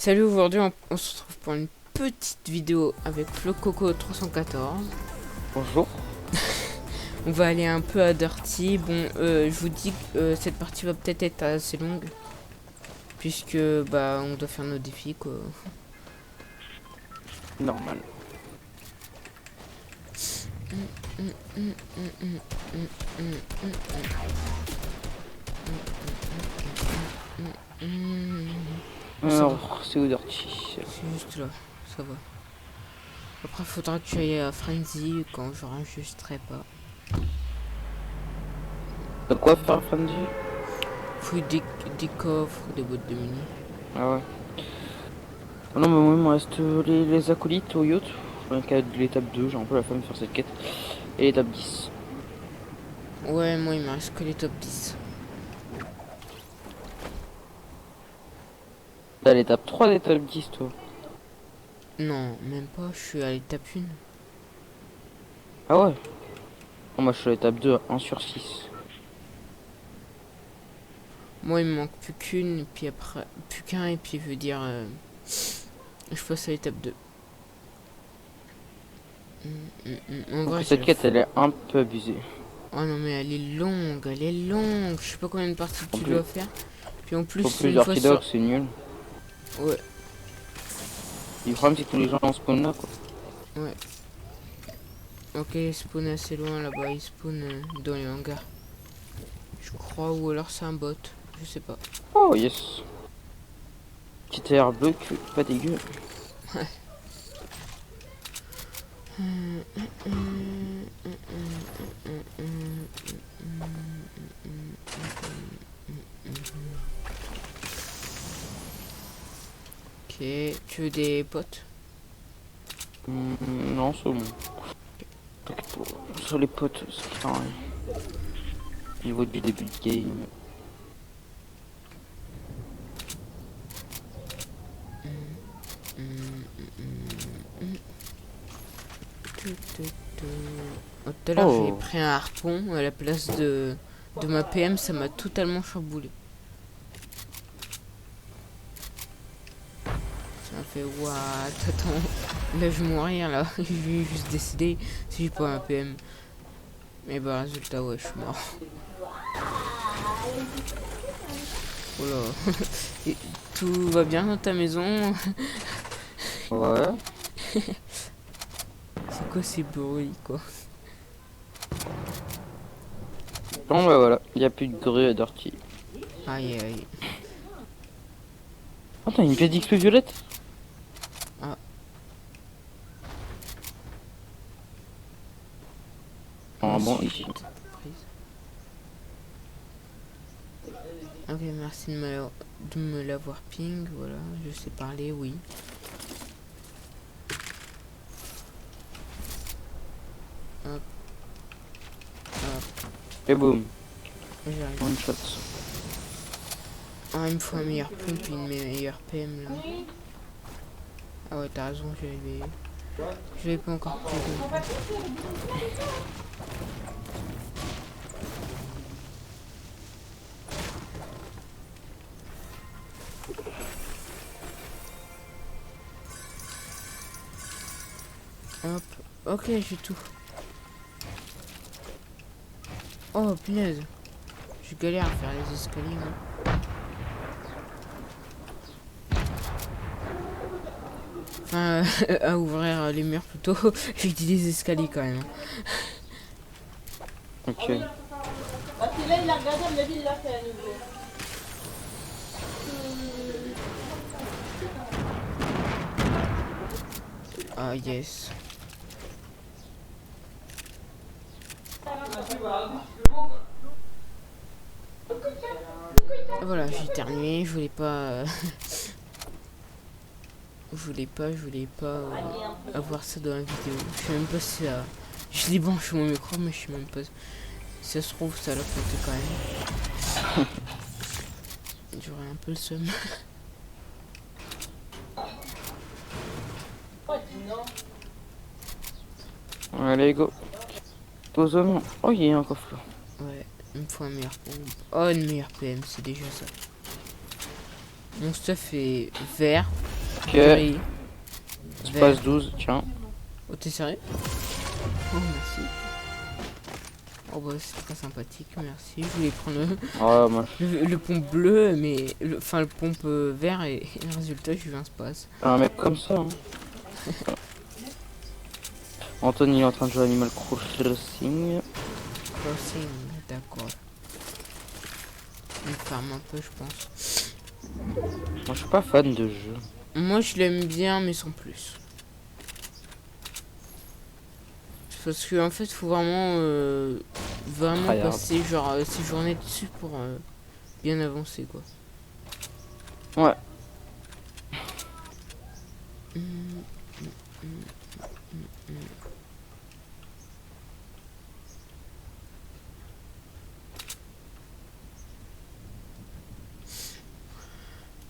Salut, aujourd'hui on se retrouve pour une petite vidéo avec FloCoco 314. Bonjour. On va aller un peu à Dirty. Bon, je vous dis que cette partie va peut-être être assez longue. Puisque bah on doit faire nos défis quoi. Normal. Alors, c'est où Dirty? C'est juste là, ça va. Après faudra que tu ailles à Frenzy quand je n'enregistrerai pas. De quoi faire Frenzy? Fouille des coffres, des boîtes de mini. Ah ouais. Ah non, mais moi il me reste les acolytes au yacht. Je suis de l'étape 2, j'ai un peu la flemme de faire cette quête. Et l'étape 10. Ouais, moi il me reste que les top 10. T'as l'étape 3 l'étape 10 toi? Non, même pas, je suis à l'étape 1. Ah ouais. Non, moi je suis à l'étape 2, 1 sur 6. Moi, il me manque plus qu'une, et puis après, plus qu'un, et puis je veux dire, je passe à l'étape 2. En Donc vrai, cette quête elle est un peu abusée. Oh non, mais elle est longue, elle est longue. Je sais pas combien de parties En tu plus, dois faire. Puis en plus, une fois Dirty Dog sur... c'est nul. Ouais, Et le problème c'est que tous les gens en spawn là quoi. ouais. Ok, il spawn assez loin là-bas, il spawn dans les hangars. Je crois, ou alors c'est un bot, je sais pas. Oh yes. Petit air bleu, pas dégueu. Ouais. Ok, tu veux des potes? Non, c'est bon. Sur les potes, c'est pareil. Au niveau du début de game. Oh, tout à l'heure, j'ai Oh, pris un harpon à la place de ma PM, ça m'a totalement chamboulé. Ça m'a fait what? Attends, là je vais mourir là. Je vais juste décider si j'ai pas un PM. Mais bah, résultat, ouais, je suis mort. Oh là. Et tout va bien dans ta maison? ouais. C'est quoi ces bruits quoi? Bon bah voilà, il n'y a plus de grue à Dirty. Aïe aïe. Oh t'as une pièce d'XP violette? Ah. Ah bon, ici. Ok, merci de me l'avoir ping, voilà, je sais parler, oui. Hop. Hop. Et boum, J'arrive. one shot. Ah, il me faut un meilleur pompe et une meilleure PM là. Ah ouais, t'as raison, je vais pas encore plus de... Hop. Ok, j'ai tout. Oh, punaise. Je galère à faire les escaliers, moi. Enfin, à ouvrir les murs plutôt. J'ai dit des escaliers quand même. Ok. Parce que là, il a regardé, à mon avis, il l'a fait à nouveau. Ah, yes. Voilà, j'ai terminé. Je voulais pas... je voulais pas avoir ça dans la vidéo. Je sais même pas si ça... Je débranche mon micro, mais je sais même pas... Si ça se trouve, ça l'a compté quand même. J'aurais un peu le seum. Allez, go. Posons. Oh, il y a un coffre là. Ouais, il me faut un meilleur pompe. Oh, une meilleure PM, c'est déjà ça. Mon stuff est vert. Ok. Gris. Espace 12, tiens. Oh, t'es sérieux? Oh, merci. Oh, bah, c'est très sympathique, merci. Je voulais prendre Ouais, moi, le pompe bleu, mais. Enfin, le pompe vert, et le résultat, j'ai eu un space. un mec comme ça. Hein. Anthony il est en train de jouer à Animal Crossing. Crossing, d'accord. Il farme un peu, je pense. Moi, je suis pas fan de jeu. Moi, je l'aime bien, mais sans plus. Parce que en fait, faut vraiment Tryhard. passer genre ces journées dessus pour bien avancer, quoi. Ouais.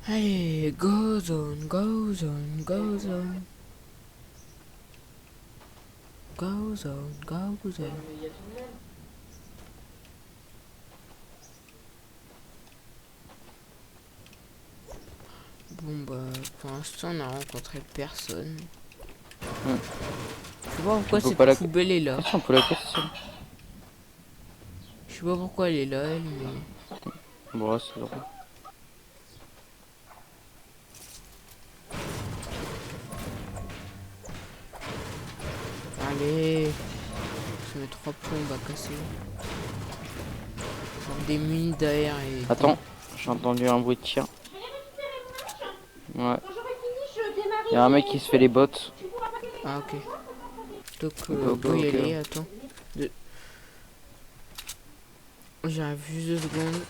Allez, go zone, go zone, go zone. Go zone, go zone. Bon bah, pour l'instant on a rencontré personne. Je sais pas pourquoi faut cette pas la- poubelle est là. Attention, on peut la casser ça. Je sais pas pourquoi elle est là, elle, mais... Bon, ouais, c'est drôle. Allez, je mets 3 plombs à casser. Genre des mines d'air et... Attends, j'ai entendu un bruit de tir. Ouais. Quand j'aurai fini, je démarre. Il y a un mec qui se fait les bottes. Ah ok. Donc Ok, on peut y ok. aller, attends. J'arrive juste 2 secondes.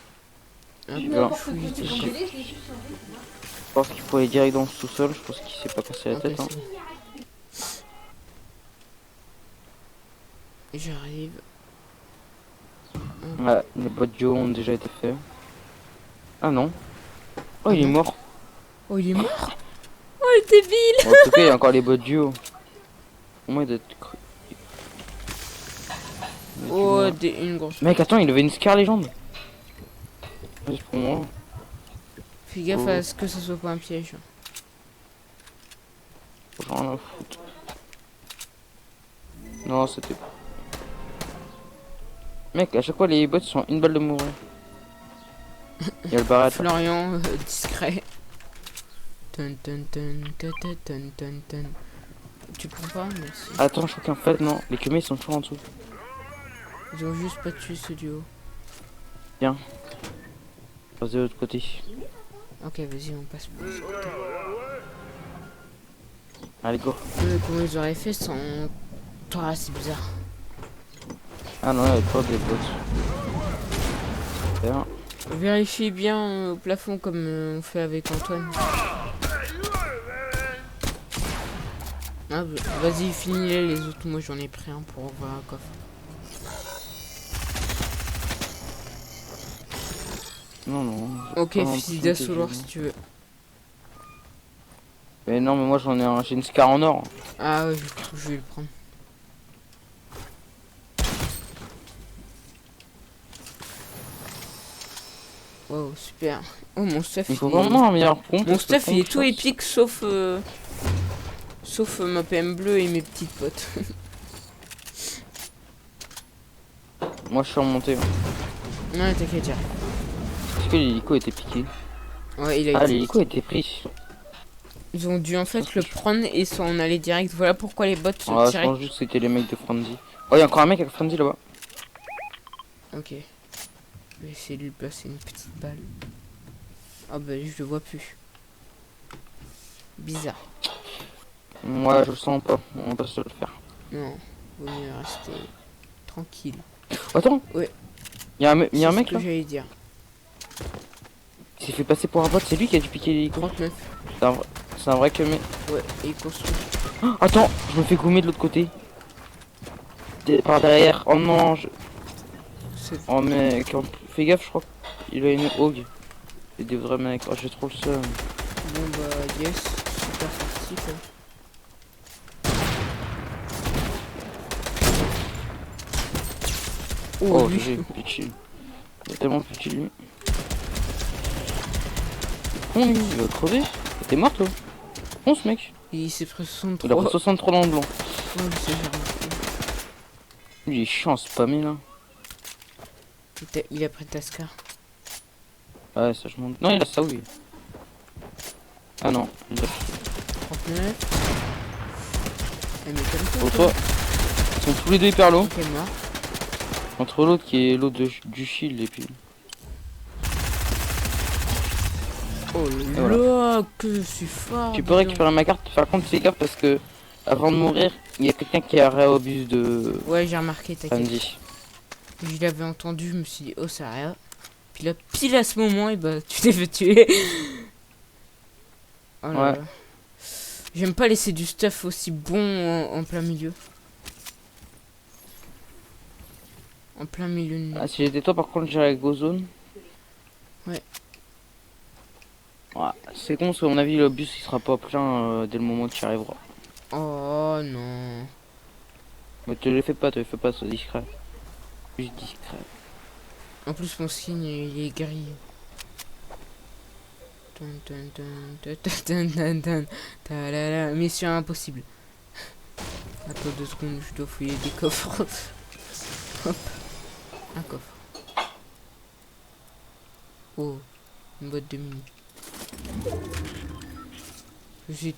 Hop, Bien. je fouille tout le coffre. Je pense qu'il faut aller direct dans le sous-sol. Je pense qu'il s'est pas cassé la Ok, tête. Hein. c'est bon. J'arrive. Ouais, les bottes duo ont déjà été faits. Ah non. Oh, il est non. mort. Oh, il est mort. Oh, il était vile. Bon, en tout cas, il y a encore les bottes duo. Au moins, il doit être cru. Mais Oh, tu une grosse... vois. Mec, attends, il avait une Scar légende. Juste pour moi. Fais gaffe Oh. à ce que ça soit pas un piège. J'en ai rien à foutre. Non, c'était pas. Mec, à chaque fois, les bottes sont une balle de mourir. Il y a le barrette. Florian, discret. Tun, tun, tun, tun, tun, tun, tun, tun. Tu prends pas? Merci. Attends, je crois qu'en fait, non. Les cumés sont toujours en dessous. Ils ont juste pas tué ce duo. Passe de l'autre côté. Ok, vas-y, on passe par ce côté. Allez, go. Comment ils auraient fait sans... Toi, c'est bizarre. Ah non, il y a pas des bottes. Super. Vérifiez bien au plafond comme on fait avec Antoine. Ah, vas-y, finis-les les autres. Moi, j'en ai pris un pour ouvrir un coffre. Non, non. Ok, Pas fusil l'impression d'assaut que lourd j'ai- si tu veux. Mais non, mais moi j'en ai un. J'ai une Scar en or. Ah ouais, je vais le prendre. Wow, super. Oh, mon stuff, Il faut il est- vraiment un meilleur pompe. Mon parce que stuff, il est pompe, tout ça, épique sauf... Sauf ma PM bleue et mes petites potes. Moi je suis remonté. Non, t'inquiète, j'arrive. Est-ce que l'hélico était piqué? Ouais, il a Ah, été... l'hélico était pris. Ils ont dû en fait le prendre et s'en aller direct. Voilà pourquoi les bots se Ah, je tiraient. pense juste que c'était les mecs de Frenzy. Oh, il y a encore un mec avec Frenzy là-bas. Ok. Je vais essayer de lui placer une petite balle. Ah bah je le vois plus. Bizarre. Moi je le sens pas. On va pas se le faire. Non, vaut mieux rester tranquille. Attends. Ouais. Il y a un, il y a un C'est mec ce que là. j'allais dire. Il s'est fait passer pour un bot. C'est lui qui a dû piquer l'hélico. 39. C'est un vrai que mec. Ouais, et il construit. Oh, attends, je me fais gommer de l'autre côté. Par derrière. Oh non. C'est- Oh mec, fais gaffe, je crois qu'il a une hog. C'est des vrais mecs. Oh, j'ai trop le seum. Bon bah yes, super parti quoi. Oh, lui. j'ai pitié. Il a tellement pitié de lui. Oh, il va crever. T'es mort toi? con ce mec. Il s'est pris Il a 63. pris 63 dans le blanc. Ouais, je sais, j'ai remarqué. Il est chiant à spammer là. Il a pris Tascar. Ouais, ça je monte. Non, il a ça, oui. Ah non, il a 39. Eh, mais comme ça, pour toi. Ils sont tous les deux hyper low. Ok, mort. Entre l'autre qui est l'autre du shield et puis. Oh là voilà. là, que je suis fort. Tu dis peux donc. récupérer ma carte, par contre fais gaffe parce que avant de mourir, il y a quelqu'un qui a réobus de Ouais, j'ai remarqué, t'inquiète. Sandy. Je l'avais entendu, je me suis dit, oh, ça a rien. Puis là, pile à ce moment, et bah, tu t'es fait tuer. Oh là Ouais. là. J'aime pas laisser du stuff aussi bon en plein milieu. En plein milieu de nulle. Ah, si j'étais toi, par contre, j'irais go zone. Ouais. Ouais, c'est con parce qu'à mon avis, le bus il sera pas plein dès le moment où tu y arriveras. Oh non. Mais te le fais pas, sois discret. Juste discret. En plus, mon signe, il est gris. Dun, dun, dun, dun, dun, dun, dun, talala. Mission impossible. Attends 2 secondes, je dois fouiller des coffres. Hop. Un coffre. Oh, une boîte de mini.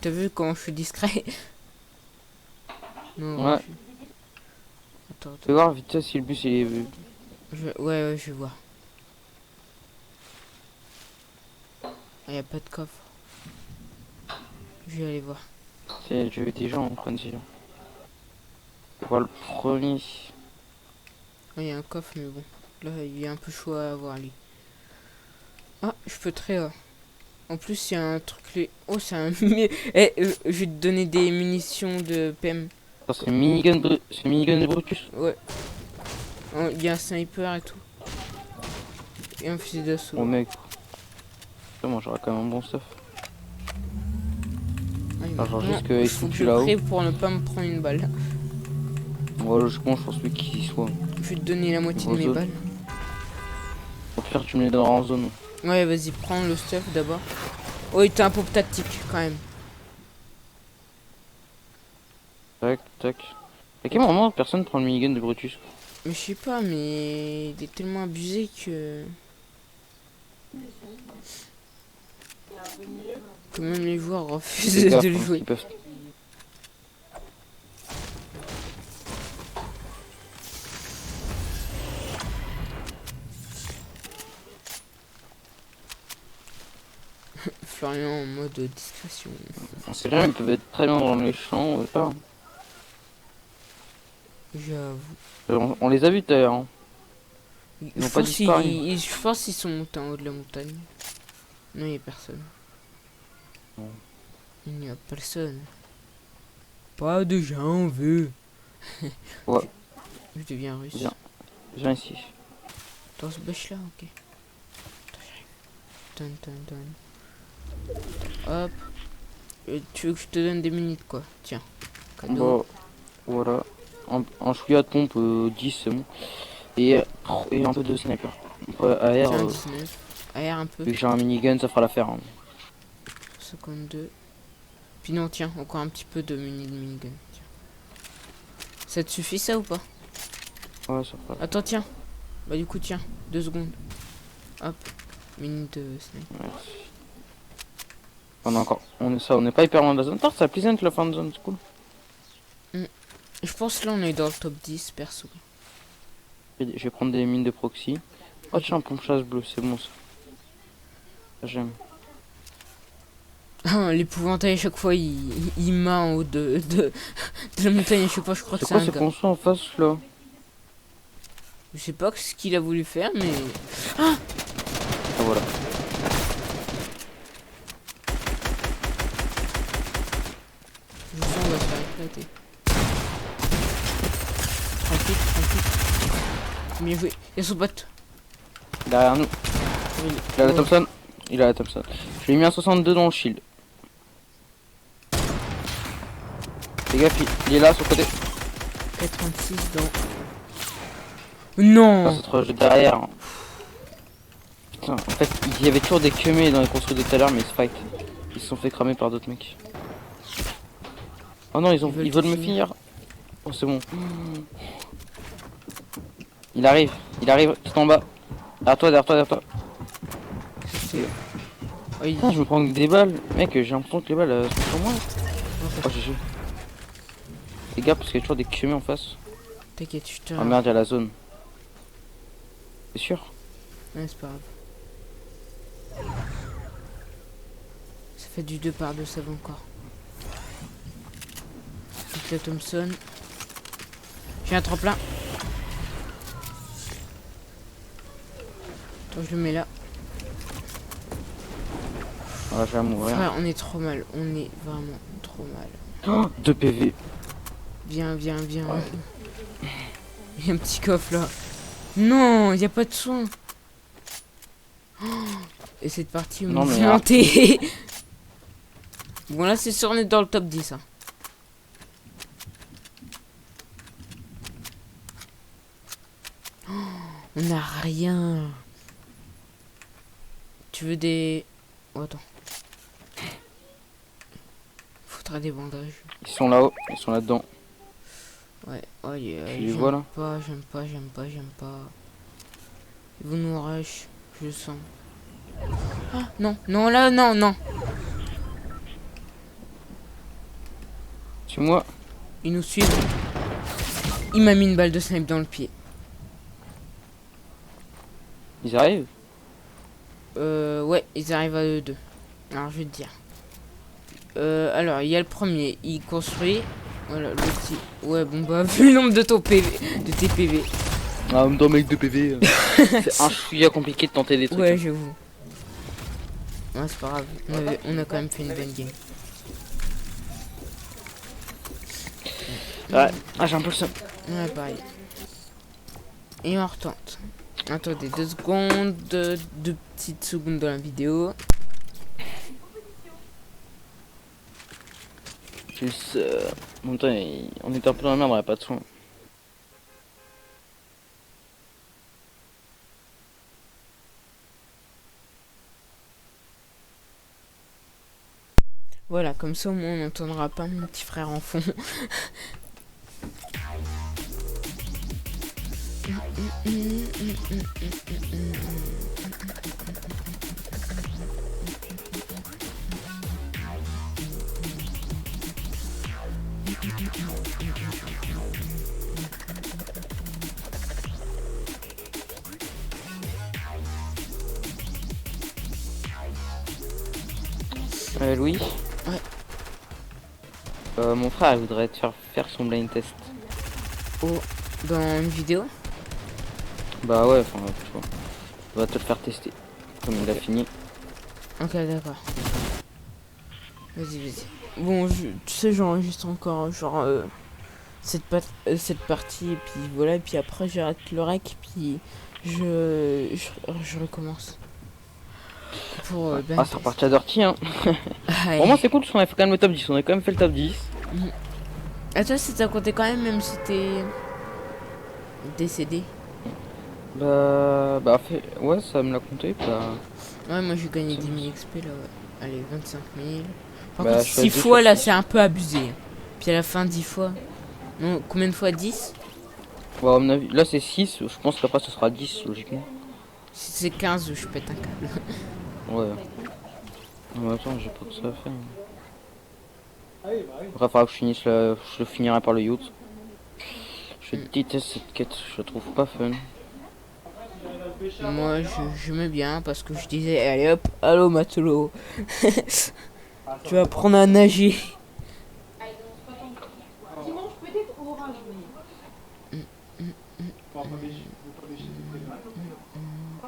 T'as vu comment je suis discret? Non. Ouais. Attends, Tu vas voir vite fait si le bus il est. Ouais, je vais voir. Il n'y a pas de coffre. Je vais aller voir. C'est, je vais des gens en train de dire. Voilà le premier. Il y a un coffre, mais bon. Là, il est un peu chaud à avoir, lui. Ah, je peux très haut. En plus, il y a un truc... Oh, c'est un... Eh, je vais te donner des munitions de PM. C'est minigun de Brutus. Ouais. Oh, il y a un sniper et tout. Et un fusil d'assaut. Oh mec. Moi j'aurais quand même un bon stuff. Ah, genre maintenant, juste qu'il il faut faut que que tu je là-haut. prie pour ne pas me prendre une balle. Moi logiquement je pense plus qu'il y soit. Je vais te donner la moitié de mes Zone. balles. Au pire tu me les donneras en zone. Ouais, vas-y, prends le stuff d'abord. Oh, il était un peu tactique quand même. Tac, tac. À quel moment personne prend le minigun de Brutus? Mais je sais pas, mais il est tellement abusé que même les joueurs refusent Fais gaffe, de le hein, jouer. ils peuvent- Florian en mode discrétion. On sait jamais, ils peuvent être très bien dans les champs, on sait pas. J'avoue. On les a vus d'ailleurs. Hein. Je ont pas pense disparu. je pense qu'ils sont montés en haut de la montagne. Non, il n'y a personne. Non. Il n'y a personne. Pas de gens, veut. Ouais. Je deviens russe. Viens. Viens ici. Dans ce bush là, ok. Attends, j'arrive. Dun, dun, dun. Hop. Tu veux que je te donne des minutes quoi? Tiens. Cadeau. Bon, voilà. Un chouïa de pompe 10 c'est bon. Et un peu de sniper. Après, AR, Tiens, 19. AR un peu. vu que j'ai un minigun, ça fera l'affaire. Hein. 52. Puis non, tiens, encore un petit peu de minigun. Tiens. Ça te suffit ça ou pas? Ouais, ça fera. Attends, tiens. Bah du coup, tiens. 2 secondes. Hop. Mini de sniper. Merci. On a encore. On est pas hyper loin de la zone. Ça plaisant la fin de zone, c'est cool. Je pense que là on est dans le top 10 perso. Je vais prendre des mines de proxy. Oh tiens, un pompe chasse bleu, c'est bon ça. Ça, j'aime. L'épouvantail à chaque fois il m'a en haut de la montagne à chaque fois je crois que C'est c'est quoi un ces gars. ponceaux en face là? Je sais pas ce qu'il a voulu faire mais. Ah voilà. Je sens qu'on va se faire éclater. Tranquille, tranquille. Bien joué. Il y a son pote. Derrière nous. Il a la Oh. Thompson. Il a la Thompson. Je lui ai mis un 62 dans le shield. Les gars, il est là sur le côté. 86 dans. Non. Ah, c'est trop derrière. Hein. Putain, en fait, il y avait toujours des queumés dans les construits de tout à l'heure, mais ils se fight. Ils se sont fait cramer par d'autres mecs. Oh non, Ils veulent ils veulent te me finir. finir. Oh, c'est bon. Il arrive, tout en bas. Derrière toi, derrière toi, derrière toi. C'est... Oh, il... Putain, je me prends que des balles. Mec, j'ai l'impression que les balles sont sur moi. Oh, GG. Les gars, parce qu'il y a toujours des cumés en face. T'inquiète, je te... Oh merde, il y a la zone. C'est sûr? Ouais, c'est pas grave. Ça fait du 2 par 2, ça va encore. Donc la Thompson. J'ai un tremplin. Attends, je le mets là. Ah, je vais mourir. Frère, on est trop mal. On est vraiment trop mal. Oh, 2 PV. Viens, viens, viens. Il y a un petit coffre là. Non, il n'y a pas de soin. Oh, et cette partie Non, mais mouvementée. Bon, là, c'est sûr, on est dans le top 10. Hein. Oh, on n'a rien. Tu veux des... Oh, attends. Faudra des bandages. Ils sont là-haut, ils sont là-dedans. Ouais, oh, yeah, Tu les vois là? j'aime pas. Ils vont nous rush, je le sens. Ah, non, non, là, non, non. Suis-moi. Ils nous suivent. Il m'a mis une balle de snipe dans le pied. Ils arrivent? Ouais, ils arrivent à eux deux. Alors, je vais te dire. Alors, il y a le premier, il construit. Voilà, l'autre, ouais, bon, bah, vu le nombre de ton PV, de tes PV. Ah, en même temps, mec de PV. C'est un chouïa compliqué de tenter des trucs. Ouais, j'avoue. Ouais, c'est pas grave. On a quand même fait une bonne game. Ouais, ah, j'ai un peu le seum. Ouais, pareil. Et on retente. Attendez 2 secondes, 2 petites secondes dans la vidéo. J'ai le seum. En même temps, on était un peu dans la merde, on avait pas de soin. Voilà, comme ça au moins on n'entendra pas mon petit frère en fond. Louis? Ouais. Mon frère il voudrait te faire son blind test. Oh, dans une vidéo? Bah ouais, enfin, tu vois. On va te le faire tester. Comme il a fini. Ok, d'accord. Vas-y, vas-y. Bon, tu sais, j'enregistre encore, genre, cette partie, et puis voilà, et puis après j'arrête le rec, puis je recommence. Pour Ah, c'est reparti à Dirty, hein. Pour moi, c'est cool parce qu'on a fait quand même le top 10. On a quand même fait le top 10. À toi, ça t'a compté quand même si t'es décédé. Ouais, ça me l'a compté. Bah... Ouais, moi j'ai gagné 10 000 XP là, ouais. Allez, 25 000. Par Bah, contre, je suis à 6 2 fois sur là, 6. c'est un peu abusé. Puis à la fin, 10 fois. Non, combien de fois 10? Bah, à mon avis, là c'est 6. Je pense qu'après ce sera 10 logiquement. Si c'est 15, je pète un câble. Ouais. Non, mais attends, j'ai pas que ça à faire. Après, il faudra que je finisse je le finirai par le yacht. Je déteste cette quête, je la trouve pas fun. Moi, je mets bien parce que je disais, allez hop, allô matelot. Tu vas apprendre à nager. Dimanche peut-être orage, mais... Non,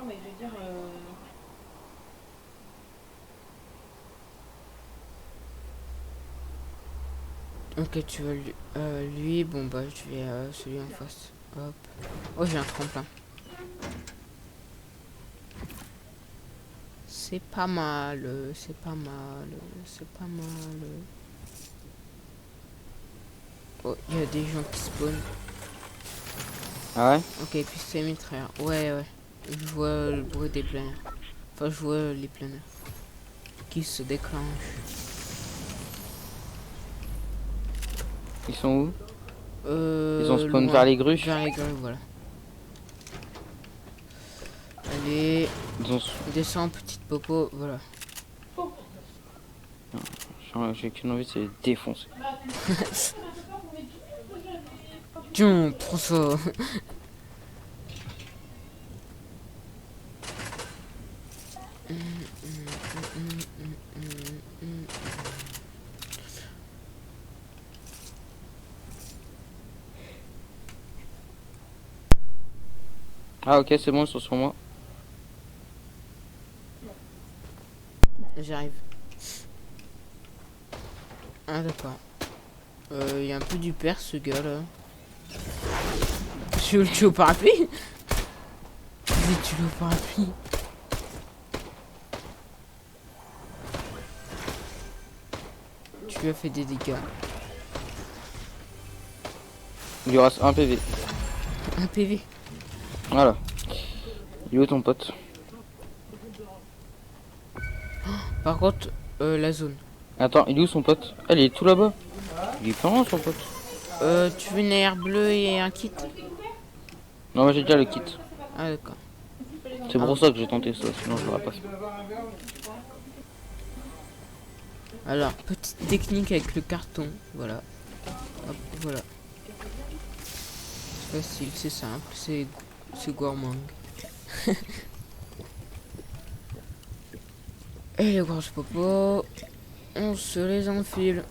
mais je veux dire... Ok, tu veux lui, bon bah je vais celui en face. Hop. Oh, j'ai un tremplin. C'est pas mal, c'est pas mal, c'est pas mal. Oh, il y a des gens qui spawnent. Ah ouais? Ok, puis c'est mitrailleur. Ouais, ouais. Je vois le bruit des planeurs. Enfin, je vois les planeurs qui se déclenchent. Ils sont où? Ils ont spawn loin. vers les grues. Vers les grues, voilà. Allez, Ils ont... descends, petite popo, voilà. J'ai qu'une envie, c'est les défoncer. Tiens, prends ça. Ah ok, c'est bon, ils sont sur moi. J'arrive. Ah d'accord. Il y a un peu du père ce gars là. Tu es au parapluie? Tu es au parapluie. Tu lui as fait des dégâts. Il lui reste un PV. Un PV. Voilà. Il est où ton pote? Par contre, la zone. Attends, il est où son pote? Ah, il est tout là-bas. Il est pas loin son pote. Tu veux une air bleue et un kit? Non, moi j'ai déjà le kit. Ah d'accord. C'est pour ça que j'ai tenté ça, sinon je l'aurais pas fait. Alors, petite technique avec le carton. Voilà. Hop, voilà. C'est facile, c'est simple, c'est gourmand. Et les grosses popos, on se les enfile.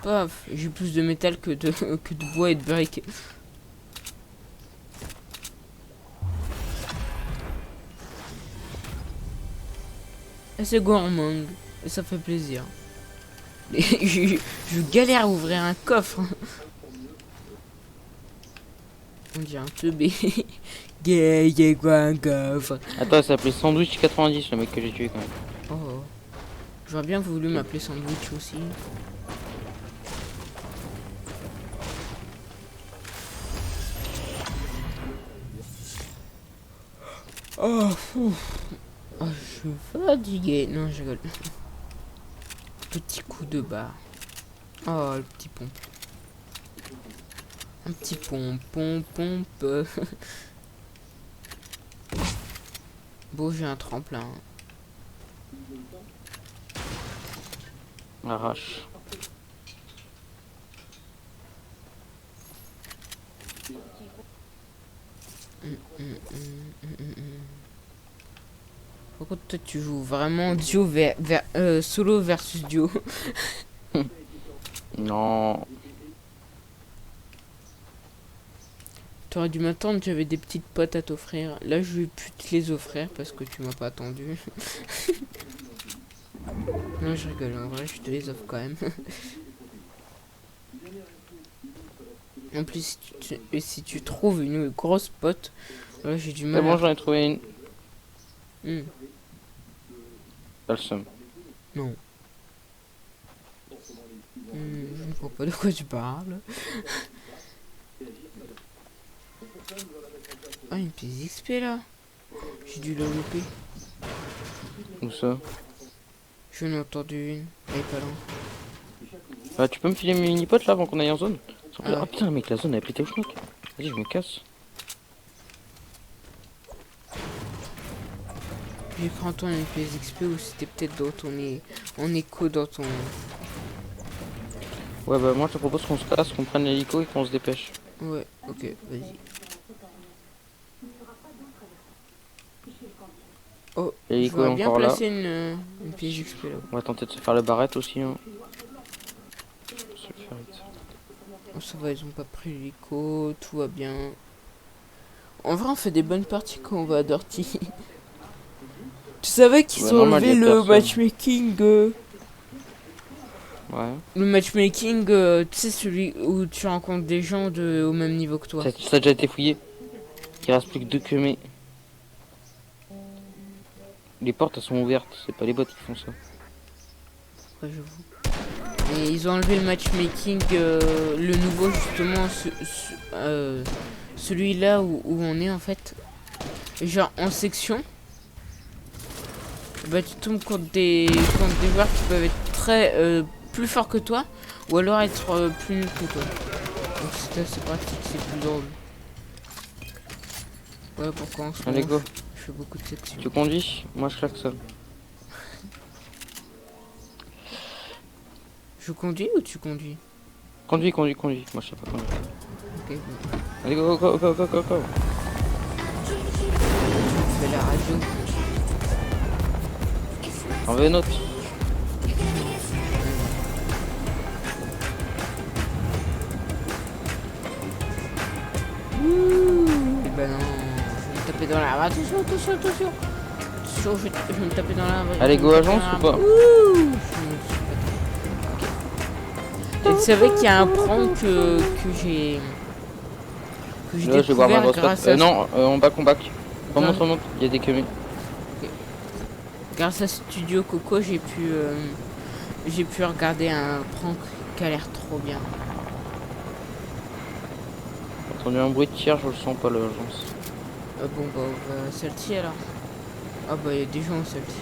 Paf, j'ai plus de métal que de, que de bois et de briques. Et c'est gourmand. Et ça fait plaisir. Et je galère à ouvrir un coffre. On dirait un teubé. Gay, quoi un coffre. Attends, il s'appelait Sandwich 90, le mec que j'ai tué quand même. Oh. J'aurais bien voulu m'appeler Sandwich aussi. Oh, oh, je suis fatigué. Non, je rigole. Petit coup de barre. Oh, le petit pompe. Un petit pompon, pompe. Bon, j'ai un tremplin. Arrache. Pourquoi toi tu joues vraiment duo solo versus duo? Non. T'aurais dû m'attendre, j'avais des petites potes à t'offrir. Là je vais plus te les offrir parce que tu m'as pas attendu. Non, je rigole, en vrai je te les offre quand même. En plus si tu trouves une grosse pote, là j'ai du C'est mal bon, à... j'en ai trouvé une. Pas le seum. Non. Je ne vois pas de quoi tu parles. Ah, une pièce XP là. J'ai dû la louper. Où ça? J'en ai entendu une. Elle est pas loin. Bah, tu peux me filer mes mini-potes là avant qu'on aille en zone? Ah ouais. Ah putain, mec, la zone elle a pété au schnock. Vas-y, je me casse. J'ai cru entendre une pièce XP ou c'était peut-être dans ton en écho dans ton... Ouais, bah, moi je te propose qu'on se casse, qu'on prenne l'hélico et qu'on se dépêche. Ouais, ok, vas-y. Oh, je L'hélico est voudrais bien encore là. placer une pièce XP là. On va tenter de se faire le barrette aussi. Hein. Se le faire vite. Oh, ça va, ils ont pas pris l'hélico, tout va bien. En vrai, on fait des bonnes parties quand on va à Dirty. Tu savais qu'ils ont normal, enlevé y a le personne. matchmaking Ouais. Le matchmaking, tu sais, celui où tu rencontres des gens au même niveau que toi. Ça a déjà été fouillé. Il reste plus que 2 queumés. Les portes elles sont ouvertes, c'est pas les bots qui font ça. Ouais, j'avoue. Et ils ont enlevé le matchmaking, le nouveau justement, celui-là où on est en fait. Genre en section. Bah tu tombes contre des joueurs qui peuvent être très plus forts que toi. Ou alors être plus nul que toi. Donc c'est assez pratique, c'est plus drôle. Ouais, pourquoi en ce Allez, moment, go. je fais beaucoup de sections. Tu conduis? Moi, je klaxonne. Je conduis ou tu conduis? Conduis. Moi, je sais pas conduire. Ok, bon. Allez, go. Je fais la radio. T'en veux une autre? Ouh, ben non, je vais me taper dans la... Attention. Attention, je vais me taper dans la... Allez, go agence ou pas? Ouh, ok. Et tu savais qu'il y a un prank que j'ai... Que j'ai Là, je vais voir ma découvert grosse grâce pote. à... Non, on back. Remonte. Il y a des queues. Grâce à Studio Coco, j'ai pu regarder un prank qui a l'air trop bien. J'ai entendu un bruit de tir, je le sens pas l'agence. Bon bah on va celle-ci alors. Ah bah il y a des gens au celle-ci.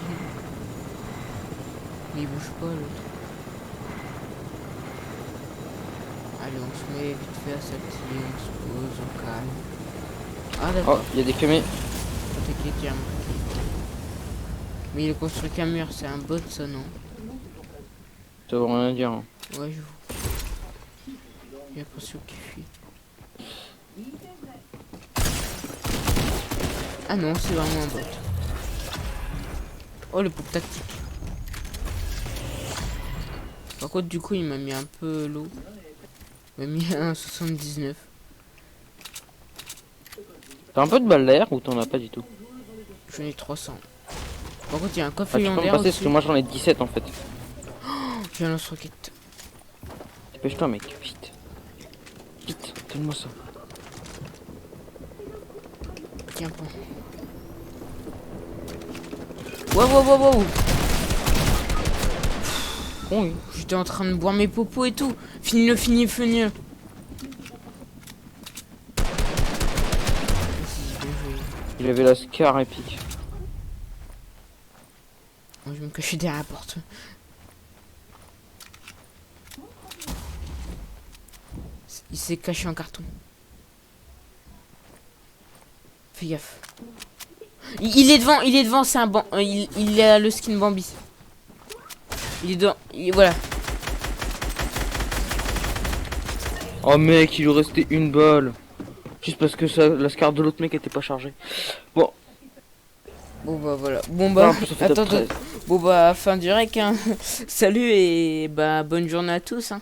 Mais il bouge pas l'autre. Allez on se met vite fait à celle-ci, on se pose, on calme. Ah Oh, d'accord, il y a des queues. t'inquiète, j'ai remarqué. Mais il a construit qu'un mur, c'est un bot ça non? Ça veut rien dire. Hein. Ouais je vois. J'ai l'impression qu'il fuit. Ah non, c'est vraiment un bot. Oh le poup tactique. Par contre du coup il m'a mis un peu l'eau. Il m'a mis un 79. T'as un peu de balle d'air ou t'en as pas du tout? J'en ai 300. Par contre il y a un coffre Ah, tu peux me légendaire passer parce aussi. que moi j'en ai 17 en fait. J'ai un lance-roquette. Dépêche-toi mec, vite. Vite, donne-moi ça. Tiens prends. Wow. Oui. J'étais en train de boire mes popos et tout. Finis-le. Vas-y, bien joué. Il avait la scar épique. Moi, je vais me cacher derrière la porte. Il s'est caché en carton. Fais gaffe. Il est devant, c'est un banc. Il a le skin Bambi. Il est devant. Voilà. Oh mec, il lui restait une balle. Juste parce que ça, la scar de l'autre mec était pas chargée. Bon. Bon bah voilà. Bon bah Ah, en plus, ça fait top attends. 13. Bon bah fin du rec hein. Salut et bah bonne journée à tous hein.